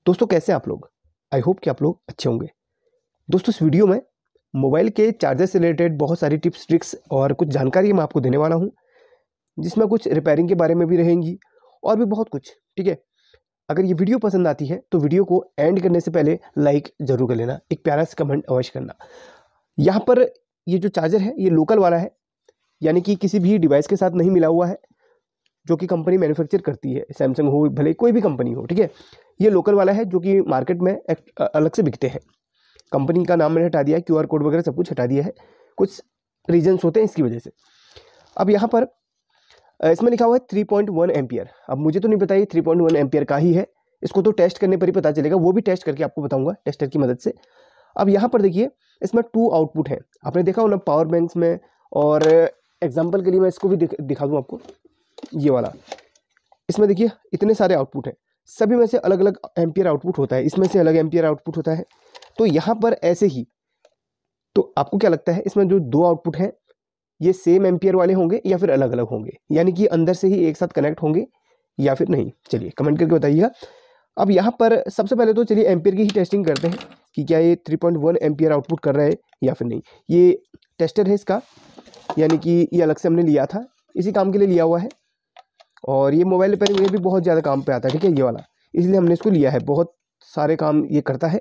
दोस्तों कैसे हैं आप लोग। आई होप कि आप लोग अच्छे होंगे। दोस्तों इस वीडियो में मोबाइल के चार्जर से रिलेटेड बहुत सारी टिप्स ट्रिक्स और कुछ जानकारी मैं आपको देने वाला हूं, जिसमें कुछ रिपेयरिंग के बारे में भी रहेंगी और भी बहुत कुछ। ठीक है, अगर ये वीडियो पसंद आती है तो वीडियो को एंड करने से पहले लाइक जरूर कर लेना, एक प्यारा सा कमेंट अवश्य करना। यहाँ पर ये जो चार्जर है ये लोकल वाला है, यानी कि किसी भी डिवाइस के साथ नहीं मिला हुआ है, जो कि कंपनी मैन्युफैक्चर करती है, सैमसंग हो भले कोई भी कंपनी हो। ठीक है, ये लोकल वाला है जो कि मार्केट में अलग से बिकते हैं। कंपनी का नाम मैंने हटा दिया है, QR कोड वगैरह सब कुछ हटा दिया है, कुछ रीजंस होते हैं इसकी वजह से। अब यहाँ पर इसमें लिखा हुआ है 3.1 एम्पियर। अब मुझे तो नहीं पता ये 3.1 एम्पियर का ही है, इसको तो टेस्ट करने पर ही पता चलेगा, वो भी टेस्ट करके आपको बताऊंगा टेस्टर की मदद से। अब यहाँ पर देखिए इसमें 2 आउटपुट है, आपने देखा हो ना पावर बैंक्स में। और एग्जाम्पल के लिए मैं इसको भी दिखा दूँ आपको, ये वाला। इसमें देखिए इतने सारे आउटपुट हैं, सभी में से अलग अलग एम्पियर आउटपुट होता है, इसमें से अलग एम्पियर आउटपुट होता है। तो यहाँ पर ऐसे ही, तो आपको क्या लगता है इसमें जो 2 आउटपुट हैं ये सेम एम्पियर वाले होंगे या फिर अलग अलग होंगे, यानी कि अंदर से ही एक साथ कनेक्ट होंगे या फिर नहीं? चलिए कमेंट करके बताइएगा। अब यहाँ पर सबसे पहले तो चलिए एम्पियर की ही टेस्टिंग करते हैं कि क्या ये 3.1 एम्पियर आउटपुट कर रहा है या फिर नहीं। ये टेस्टर है इसका, यानी कि ये अलग से हमने लिया था, इसी काम के लिए लिया हुआ है। और ये मोबाइल रिपेयरिंग में भी बहुत ज़्यादा काम पे आता है। ठीक है, ये वाला, इसलिए हमने इसको लिया है, बहुत सारे काम ये करता है।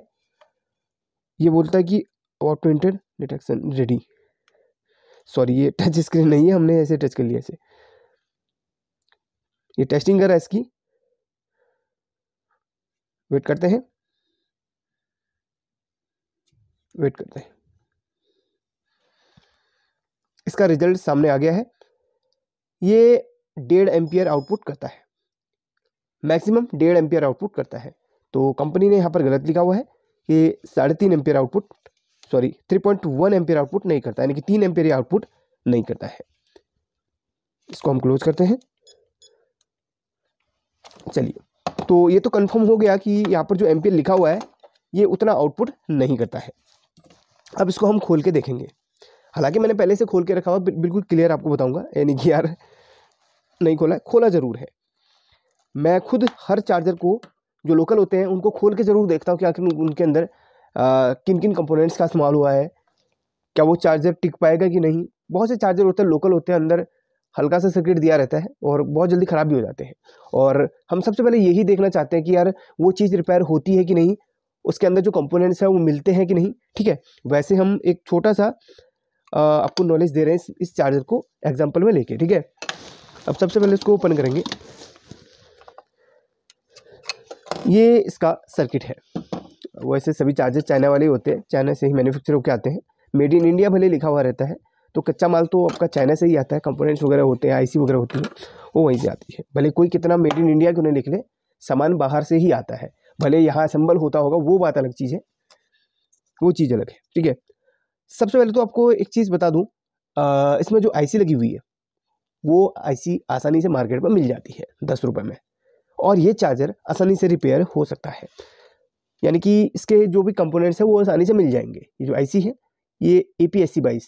ये बोलता है कि auto inter detection ready. Sorry ये टच स्क्रीन नहीं है, हमने ऐसे टच कर लिया ऐसे। ये टेस्टिंग कर रहा है इसकी, वेट करते हैं, वेट करते हैं। इसका रिजल्ट सामने आ गया है। ये 1.5 एम्पियर आउटपुट करता है, मैक्सिमम 1.5 एम्पियर आउटपुट करता है। तो कंपनी ने यहाँ पर गलत लिखा हुआ है कि 3.5 ampere output, sorry 3.1 ampere output नहीं करता, यानी कि 3 एम्पियर आउटपुट नहीं करता है। इसको हम क्लोज करते हैं। चलिए, तो ये तो कंफर्म हो गया कि यहाँ पर जो एम्पियर लिखा हुआ है ये उतना आउटपुट नहीं करता है। अब इसको हम खोल के देखेंगे, हालांकि मैंने पहले से खोल के रखा हुआ, बिल्कुल क्लियर आपको बताऊंगा, यानी कि यार नहीं खोला, खोला ज़रूर है। मैं खुद हर चार्जर को, जो लोकल होते हैं उनको खोल के ज़रूर देखता हूँ कि आखिर उनके अंदर किन किन कंपोनेंट्स का इस्तेमाल हुआ है, क्या वो चार्जर टिक पाएगा कि नहीं। बहुत से चार्जर होते हैं लोकल होते हैं, अंदर हल्का सा सर्किट दिया रहता है और बहुत जल्दी ख़राब भी हो जाते हैं। और हम सबसे पहले यही देखना चाहते हैं कि यार वो चीज़ रिपेयर होती है कि नहीं, उसके अंदर जो कंपोनेंट्स हैं वो मिलते हैं कि नहीं। ठीक है, वैसे हम एक छोटा सा आपको नॉलेज दे रहे हैं इस चार्जर को एग्जाम्पल में लेके। ठीक है, अब सबसे पहले इसको ओपन करेंगे। ये इसका सर्किट है। वैसे सभी चार्जर चाइना वाले होते हैं, चाइना से ही मैन्युफैक्चर होकर आते हैं। मेड इन इंडिया भले लिखा हुआ रहता है, तो कच्चा माल तो आपका चाइना से ही आता है, कंपोनेंट्स वगैरह होते हैं, IC वगैरह होती है, वो वहीं से आती है। भले कोई कितना मेड इन इंडिया क्यों नहीं लिख ले, सामान बाहर से ही आता है। भले यहाँ असेंबल होता होगा, वो बात अलग चीज़ है, वो चीज़ अलग है। ठीक है, सबसे पहले तो आपको एक चीज़ बता दूँ, इसमें जो IC लगी हुई है वो IC आसानी से मार्केट में मिल जाती है 10 रुपये में, और ये चार्जर आसानी से रिपेयर हो सकता है, यानी कि इसके जो भी कंपोनेंट्स हैं वो आसानी से मिल जाएंगे। ये जो IC है ये APSC22।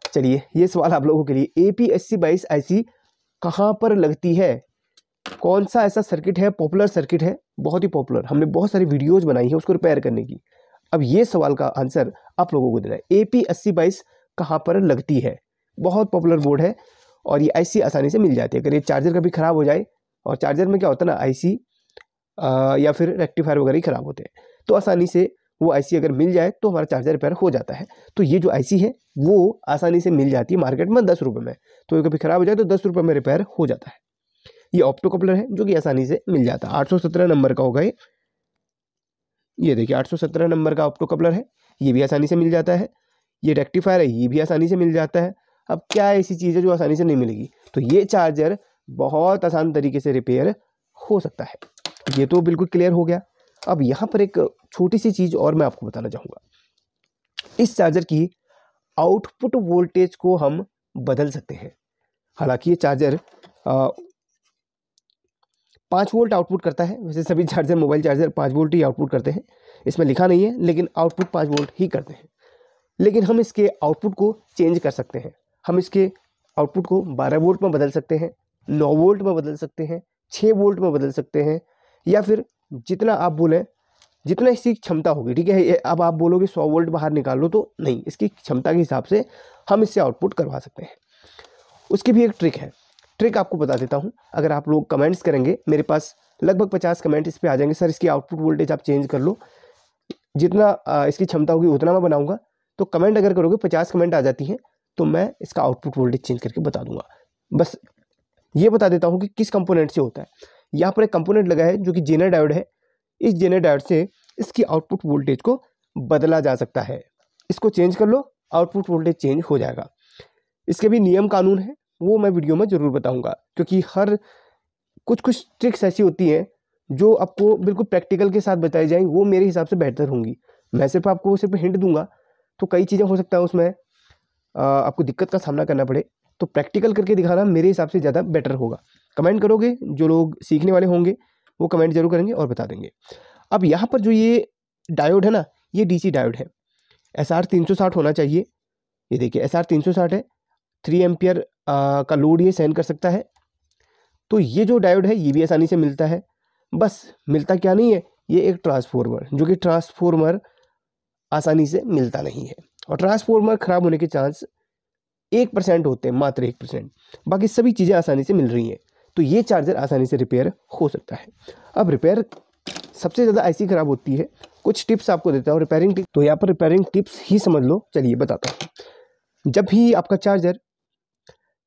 चलिए ये सवाल आप लोगों के लिए, APSC22 IC कहाँ पर लगती है, कौन सा ऐसा सर्किट है, पॉपुलर सर्किट है, बहुत ही पॉपुलर, हमने बहुत सारी वीडियोस बनाई है उसको रिपेयर करने की। अब ये सवाल का आंसर आप लोगों को देना है, APSC22 कहाँ पर लगती है। बहुत पॉपुलर बोर्ड है और ये IC आसानी से मिल जाती है। अगर ये चार्जर कभी ख़राब हो जाए, और चार्जर में क्या होता है ना, IC या फिर रेक्टिफायर वगैरह ही ख़राब होते हैं, तो आसानी से वो IC अगर मिल जाए तो हमारा चार्जर रिपेयर हो जाता है। तो ये जो IC है वो आसानी से मिल जाती है मार्केट में 10 रुपये में, तो कभी ख़राब हो जाए तो 10 रुपये में रिपेयर हो जाता है। ये ऑप्टो कपलर है जो कि आसानी से मिल जाता है, 817 नंबर का होगा ये देखिए 817 नंबर का ऑप्टो कपलर है, ये भी आसानी से मिल जाता है। ये रेक्टिफायर है, ये भी आसानी से मिल जाता है। अब क्या ऐसी चीज़ है जो आसानी से नहीं मिलेगी? तो ये चार्जर बहुत आसान तरीके से रिपेयर हो सकता है, ये तो बिल्कुल क्लियर हो गया। अब यहाँ पर एक छोटी सी चीज़ और मैं आपको बताना चाहूँगा, इस चार्जर की आउटपुट वोल्टेज को हम बदल सकते हैं। हालांकि ये चार्जर 5 वोल्ट आउटपुट करता है, वैसे सभी चार्जर, मोबाइल चार्जर 5 वोल्ट ही आउटपुट करते हैं, इसमें लिखा नहीं है, लेकिन आउटपुट 5 वोल्ट ही करते हैं। लेकिन हम इसके आउटपुट को चेंज कर सकते हैं, हम इसके आउटपुट को 12 वोल्ट में बदल सकते हैं, 9 वोल्ट में बदल सकते हैं, 6 वोल्ट में बदल सकते हैं, या फिर जितना आप बोलें, जितना इसकी क्षमता होगी, ठीक है। अब आप बोलोगे 100 वोल्ट बाहर निकाल लो, तो नहीं, इसकी क्षमता के हिसाब से हम इससे आउटपुट करवा सकते हैं। उसकी भी एक ट्रिक है, ट्रिक आपको बता देता हूँ। अगर आप लोग कमेंट्स करेंगे, मेरे पास लगभग 50 कमेंट इस पर आ जाएंगे, सर इसकी आउटपुट वोल्टेज आप चेंज कर लो, जितना इसकी क्षमता होगी उतना मैं बनाऊंगा। तो कमेंट अगर करोगे, 50 कमेंट आ जाती हैं, तो मैं इसका आउटपुट वोल्टेज चेंज करके बता दूंगा। बस ये बता देता हूँ कि किस कंपोनेंट से होता है। यहाँ पर एक कंपोनेंट लगा है जो कि जेनर डायोड है। इस जेनर डायोड से इसकी आउटपुट वोल्टेज को बदला जा सकता है। इसको चेंज कर लो, आउटपुट वोल्टेज चेंज हो जाएगा। इसके भी नियम कानून है, वो मैं वीडियो में ज़रूर बताऊंगा, क्योंकि हर कुछ ट्रिक्स ऐसी होती हैं जो आपको बिल्कुल प्रैक्टिकल के साथ बताई जाएंगी, वो मेरे हिसाब से बेहतर होंगी। मैं सिर्फ आपको सिर्फ हिंट दूंगा, तो कई चीज़ें हो सकता है उसमें आपको दिक्कत का सामना करना पड़े। तो प्रैक्टिकल करके दिखाना मेरे हिसाब से ज़्यादा बेटर होगा। कमेंट करोगे, जो लोग सीखने वाले होंगे वो कमेंट जरूर करेंगे और बता देंगे। अब यहाँ पर जो ये डायोड है ना, ये डीसी डायोड है, SR 360 होना चाहिए। ये देखिए SR 360 है, 3 एम्पियर का लोड ये सहन कर सकता है। तो ये जो डायोड है ये भी आसानी से मिलता है। बस मिलता क्या नहीं है, ये एक ट्रांसफॉर्मर, जो कि ट्रांसफॉर्मर आसानी से मिलता नहीं है, और ट्रांसफॉर्मर खराब होने के चांस 1% होते हैं, मात्र 1%। बाकी सभी चीज़ें आसानी से मिल रही हैं, तो ये चार्जर आसानी से रिपेयर हो सकता है। अब रिपेयर सबसे ज़्यादा ऐसी ख़राब होती है, कुछ टिप्स आपको देता हूँ रिपेयरिंग टिप्स। तो यहाँ पर रिपेयरिंग टिप्स ही समझ लो, चलिए बताता हूँ। जब भी आपका चार्जर,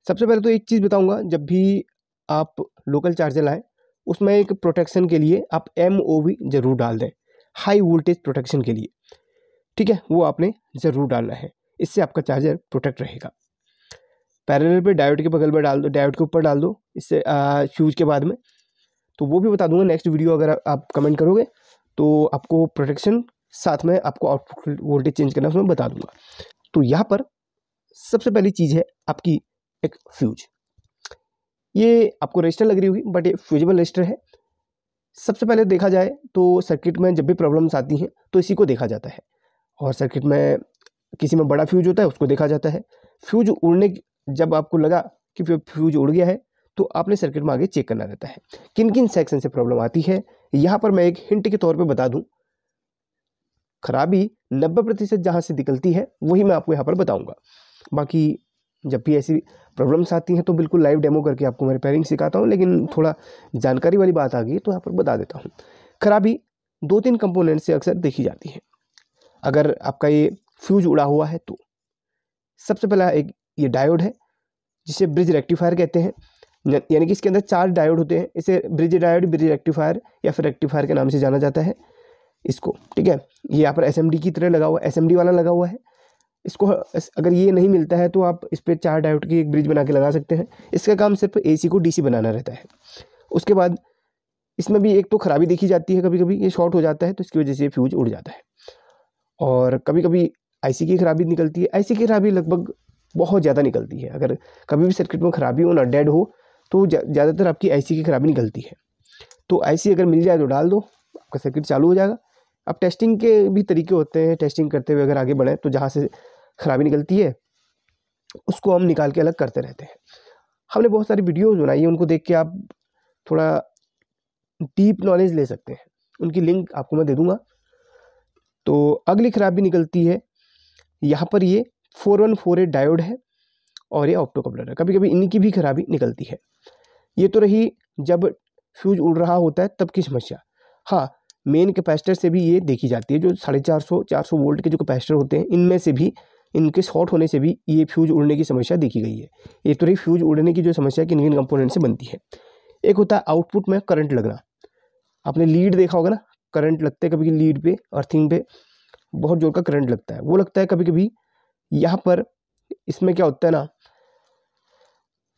सबसे पहले तो एक चीज़ बताऊँगा, जब भी आप लोकल चार्जर लाएँ, उसमें एक प्रोटेक्शन के लिए आप MOV ज़रूर डाल दें, हाई वोल्टेज प्रोटेक्शन के लिए, ठीक है। वो आपने ज़रूर डालना है, इससे आपका चार्जर प्रोटेक्ट रहेगा। पैरेलल पे डायोड के बगल में डाल दो, डायोड के ऊपर डाल दो, इससे फ्यूज के बाद में। तो वो भी बता दूंगा नेक्स्ट वीडियो, अगर आप कमेंट करोगे तो आपको प्रोटेक्शन, साथ में आपको आउटपुट वोल्टेज चेंज करना उसमें बता दूंगा। तो यहाँ पर सबसे पहली चीज़ है आपकी एक फ्यूज। ये आपको रजिस्टर लग रही होगी, बट ये फ्यूजेबल रजिस्टर है। सबसे पहले देखा जाए तो सर्किट में जब भी प्रॉब्लम्स आती हैं तो इसी को देखा जाता है, और सर्किट में किसी में बड़ा फ्यूज होता है उसको देखा जाता है। फ्यूज उड़ने, जब आपको लगा कि फ्यूज उड़ गया है, तो आपने सर्किट में आगे चेक करना रहता है किन किन सेक्शन से प्रॉब्लम आती है। यहाँ पर मैं एक हिंट के तौर पे बता दूं, खराबी 90% जहाँ से निकलती है वही मैं आपको यहाँ पर बताऊँगा। बाकी जब भी ऐसी प्रॉब्लम्स आती हैं तो बिल्कुल लाइव डेमो करके आपको मैं रिपेयरिंग सिखाता हूँ, लेकिन थोड़ा जानकारी वाली बात आ गई तो यहाँ पर बता देता हूँ। खराबी 2-3 कंपोनेंट से अक्सर देखी जाती है। अगर आपका ये फ्यूज उड़ा हुआ है तो सबसे पहला एक ये डायोड है, जिसे ब्रिज रेक्टिफायर कहते हैं, यानी कि इसके अंदर 4 डायोड होते हैं। इसे ब्रिज डायोड, ब्रिज रेक्टिफायर या फिर रेक्टिफायर के नाम से जाना जाता है इसको, ठीक है। ये यहाँ पर SMD की तरह लगा हुआ है, SMD वाला लगा हुआ है। इसको अगर ये नहीं मिलता है तो आप इस पर 4 डायोड की एक ब्रिज बना के लगा सकते हैं। इसका काम सिर्फ AC को DC बनाना रहता है। उसके बाद इसमें भी एक तो खराबी देखी जाती है, कभी कभी ये शॉर्ट हो जाता है तो इसकी वजह से फ्यूज उड़ जाता है, और कभी कभी IC की खराबी निकलती है। IC की खराबी लगभग बहुत ज़्यादा निकलती है। अगर कभी भी सर्किट में खराबी हो ना, डेड हो, तो ज़्यादातर आपकी IC की खराबी निकलती है। तो IC अगर मिल जाए तो डाल दो, आपका सर्किट चालू हो जाएगा। अब टेस्टिंग के भी तरीके होते हैं, टेस्टिंग करते हुए अगर आगे बढ़े तो जहाँ से खराबी निकलती है उसको हम निकाल के अलग करते रहते हैं। हमने बहुत सारी वीडियोज़ बनाई है, उनको देख के आप थोड़ा डीप नॉलेज ले सकते हैं, उनकी लिंक आपको मैं दे दूँगा। तो अगली खराबी निकलती है यहाँ पर, ये 4148 डायोड है और ये ऑप्टोकपलर है। कभी कभी इनकी भी खराबी निकलती है। ये तो रही जब फ्यूज उड़ रहा होता है तब की समस्या। हाँ, मेन कैपेसिटर से भी ये देखी जाती है, जो 450 वोल्ट के जो कैपेसिटर होते हैं इनमें से भी, इनके शॉर्ट होने से भी ये फ्यूज उड़ने की समस्या देखी गई है। ये तो रही फ्यूज उड़ने की जो समस्या किन किन कंपोनेंट से बनती है। एक होता है आउटपुट में करंट लगना। आपने लीड देखा होगा ना, करंट लगते हैं कभी लीड पे, अर्थिंग पे बहुत जोर का करंट लगता है, वो लगता है कभी कभी। यहाँ पर इसमें क्या होता है ना,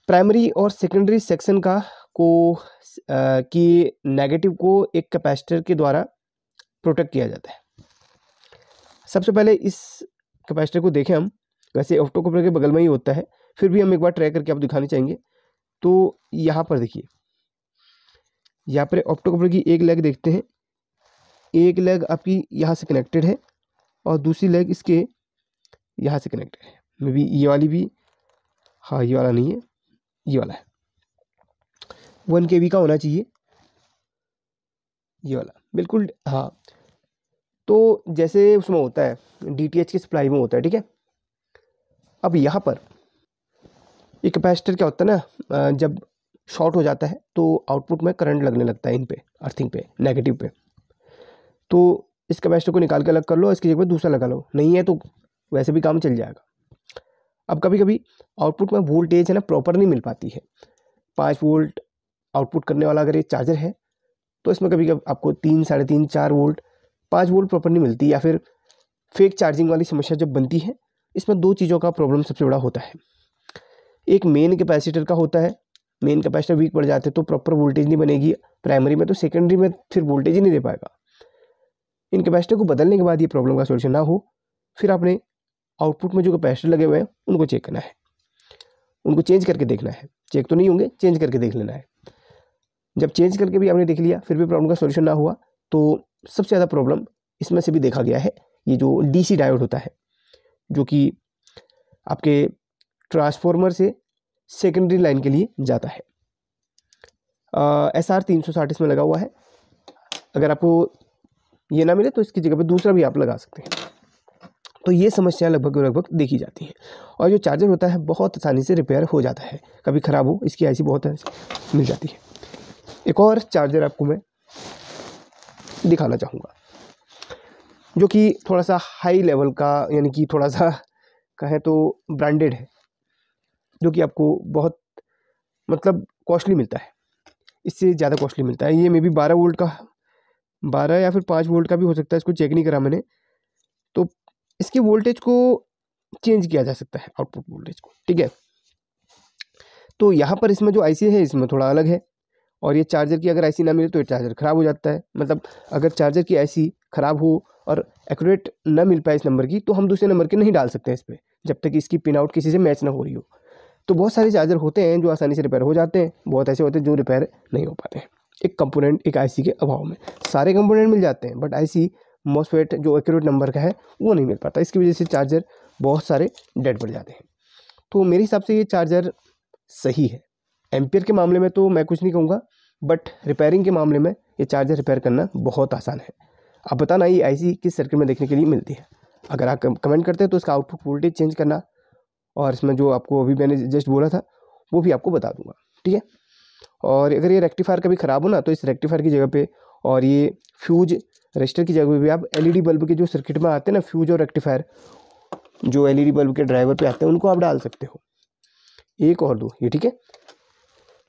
प्राइमरी और सेकेंडरी सेक्शन का कि नेगेटिव को एक कैपेसिटर के द्वारा प्रोटेक्ट किया जाता है। सबसे पहले इस कैपेसिटर को देखें हम, वैसे ऑप्टोकपलर के बगल में ही होता है, फिर भी हम एक बार ट्राई करके आपको दिखाने चाहेंगे। तो यहाँ पर देखिए, यहाँ पर ऑप्टोकपलर की एक लेग देखते हैं, एक लेग आपकी यहाँ से कनेक्टेड है और दूसरी लेग इसके यहाँ से कनेक्टेड है। मे बी ये वाली भी, हाँ ये वाला नहीं है, ये वाला है। 1 kV का होना चाहिए। ये वाला बिल्कुल, हाँ। तो जैसे उसमें होता है DTH की सप्लाई में होता है, ठीक है। अब यहाँ पर ये कैपेसिटर क्या होता है ना, जब शॉर्ट हो जाता है तो आउटपुट में करंट लगने लगता है इन पे, अर्थिंग पे, नेगेटिव पे। तो इस कैपेसिटर को निकाल के अलग कर लो, इसकी जगह पे दूसरा लगा लो, नहीं है तो वैसे भी काम चल जाएगा। अब कभी कभी आउटपुट में वोल्टेज है ना प्रॉपर नहीं मिल पाती है। 5 वोल्ट आउटपुट करने वाला अगर ये चार्जर है तो इसमें कभी कभी आपको 3, 3.5, 4 वोल्ट, 5 वोल्ट प्रॉपर नहीं मिलती, या फिर फेक चार्जिंग वाली समस्या जब बनती है। इसमें 2 चीज़ों का प्रॉब्लम सबसे बड़ा होता है। एक मेन कैपेसिटर का होता है, मेन कैपेसिटर वीक पड़ जाते हैं तो प्रॉपर वोल्टेज नहीं बनेगी प्राइमरी में, तो सेकेंडरी में फिर वोल्टेज ही नहीं दे पाएगा। इन कैपेसिटर को बदलने के बाद ये प्रॉब्लम का सोल्यूशन ना हो, फिर आपने आउटपुट में जो कैपेसिटर लगे हुए हैं उनको चेक करना है, उनको चेंज करके देखना है। चेक तो नहीं होंगे, चेंज करके देख लेना है। जब चेंज करके भी आपने देख लिया फिर भी प्रॉब्लम का सोल्यूशन ना हुआ, तो सबसे ज़्यादा प्रॉब्लम इसमें से भी देखा गया है ये जो DC डायोड होता है, जो कि आपके ट्रांसफॉर्मर से सेकेंडरी लाइन के लिए जाता है। SR 360 इसमें लगा हुआ है। अगर आपको ये ना मिले तो इसकी जगह पे दूसरा भी आप लगा सकते हैं। तो ये समस्या लगभग देखी जाती है। और जो चार्जर होता है बहुत आसानी से रिपेयर हो जाता है, कभी ख़राब हो इसकी ऐसी बहुत मिल जाती है। एक और चार्जर आपको मैं दिखाना चाहूँगा जो कि थोड़ा सा हाई लेवल का, यानी कि थोड़ा सा कहें तो ब्रांडेड है, जो कि आपको बहुत मतलब कॉस्टली मिलता है, इससे ज़्यादा कॉस्टली मिलता है। ये मे बी 12 वोल्ट का, 12 या फिर 5 वोल्ट का भी हो सकता है, इसको चेक नहीं करा मैंने। तो इसकी वोल्टेज को चेंज किया जा सकता है, आउटपुट वोल्टेज को, ठीक है। तो यहाँ पर इसमें जो IC है इसमें थोड़ा अलग है। और ये चार्जर की अगर IC ना मिले तो ये चार्जर ख़राब हो जाता है। मतलब अगर चार्जर की IC ख़राब हो और एक्यूरेट ना मिल पाए इस नंबर की, तो हम दूसरे नंबर के नहीं डाल सकते हैं इस पर, जब तक इसकी पिन आउट किसी से मैच ना हो रही हो। तो बहुत सारे चार्जर होते हैं जो आसानी से रिपेयर हो जाते हैं, बहुत ऐसे होते हैं जो रिपेयर नहीं हो पाते हैं, एक कंपोनेंट, एक IC के अभाव में। सारे कंपोनेंट मिल जाते हैं बट IC मॉसफेट जो एक्यूरेट नंबर का है वो नहीं मिल पाता, इसकी वजह से चार्जर बहुत सारे डेड पड़ जाते हैं। तो मेरे हिसाब से ये चार्जर सही है। एम्पियर के मामले में तो मैं कुछ नहीं कहूँगा, बट रिपेयरिंग के मामले में ये चार्जर रिपेयर करना बहुत आसान है। आप बताना ये IC किस सर्किट में देखने के लिए मिलती है। अगर आप कमेंट करते हैं तो इसका आउटपुट वोल्टेज चेंज करना, और इसमें जो आपको अभी मैंने जस्ट बोला था वो भी आपको बता दूंगा, ठीक है। और अगर ये रेक्टिफायर कभी ख़राब हो ना, तो इस रेक्टिफायर की जगह पे और ये फ्यूज रजिस्टर की जगह पे भी आप LED बल्ब के जो सर्किट में आते हैं ना, फ्यूज और रेक्टिफायर जो LED बल्ब के ड्राइवर पे आते हैं, उनको आप डाल सकते हो, 1 और 2, ये ठीक है।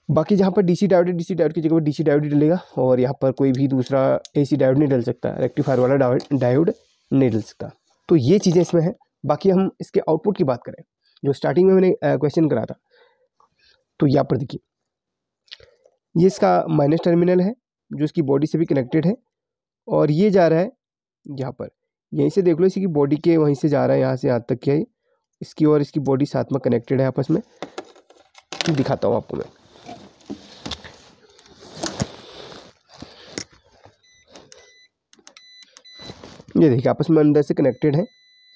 बाकी जहाँ पर DC डायोड है, DC डायोड की जगह पर DC डायोड ही डलेगा, और यहाँ पर कोई भी दूसरा AC डायोड नहीं डल सकता, रेक्टिफायर वाला डायोड नहीं डल सकता। तो ये चीज़ें इसमें हैं। बाकी हम इसके आउटपुट की बात करें, जो स्टार्टिंग में मैंने क्वेश्चन करा था, तो यहाँ पर देखिए ये इसका माइनस टर्मिनल है जो इसकी बॉडी से भी कनेक्टेड है, और ये जा रहा है यहाँ पर, यहीं से देख लो, इसी की बॉडी के वहीं से जा रहा है, यहाँ से यहाँ तक क्या है इसकी, और इसकी बॉडी साथ में कनेक्टेड है आपस में। दिखाता हूँ आपको मैं, ये देखिए आपस में अंदर से कनेक्टेड है,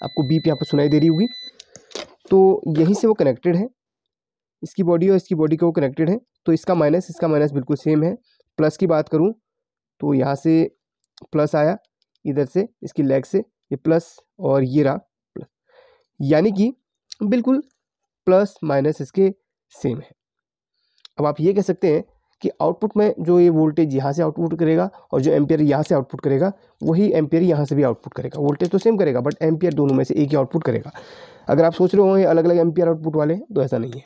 आपको बीप यहाँ पर सुनाई दे रही होगी, तो यहीं से वो कनेक्टेड है, इसकी बॉडी और इसकी बॉडी को कनेक्टेड है। तो इसका माइनस बिल्कुल सेम है। प्लस की बात करूं तो यहाँ से प्लस आया, इधर से इसकी लेग से ये प्लस, और ये रहा प्लस, यानी कि बिल्कुल प्लस माइनस इसके सेम है। अब आप ये कह सकते हैं कि आउटपुट में जो ये वोल्टेज यहाँ से आउटपुट करेगा और जो एम्पियर यहाँ से आउटपुट करेगा, वही एम्पियर यहाँ से भी आउटपुट करेगा। वोल्टेज तो सेम करेगा बट एम्पियर दोनों में से एक ही आउटपुट करेगा। अगर आप सोच रहे हो ये अलग अलग एम्पियर आउटपुट वाले हैं, तो ऐसा नहीं है।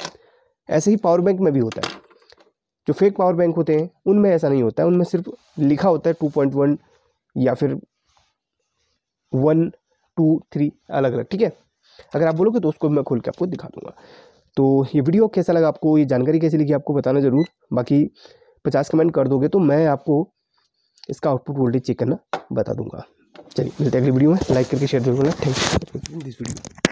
ऐसे ही पावर बैंक में भी होता है। जो फेक पावर बैंक होते हैं उनमें ऐसा नहीं होता है, उनमें सिर्फ लिखा होता है 2.1 या फिर 1, 2, 3 अलग अलग, ठीक है। अगर आप बोलोगे तो उसको मैं खोल के आपको दिखा दूंगा। तो ये वीडियो कैसा लगा आपको, ये जानकारी कैसी लगी आपको बताना ज़रूर। बाकी 50 कमेंट कर दोगे तो मैं आपको इसका आउटपुट वोल्टेज चेक करना बता दूंगा। चलिए मिलते हैं अगली वीडियो में, लाइक करके शेयर जरूर करना। Thank you this video.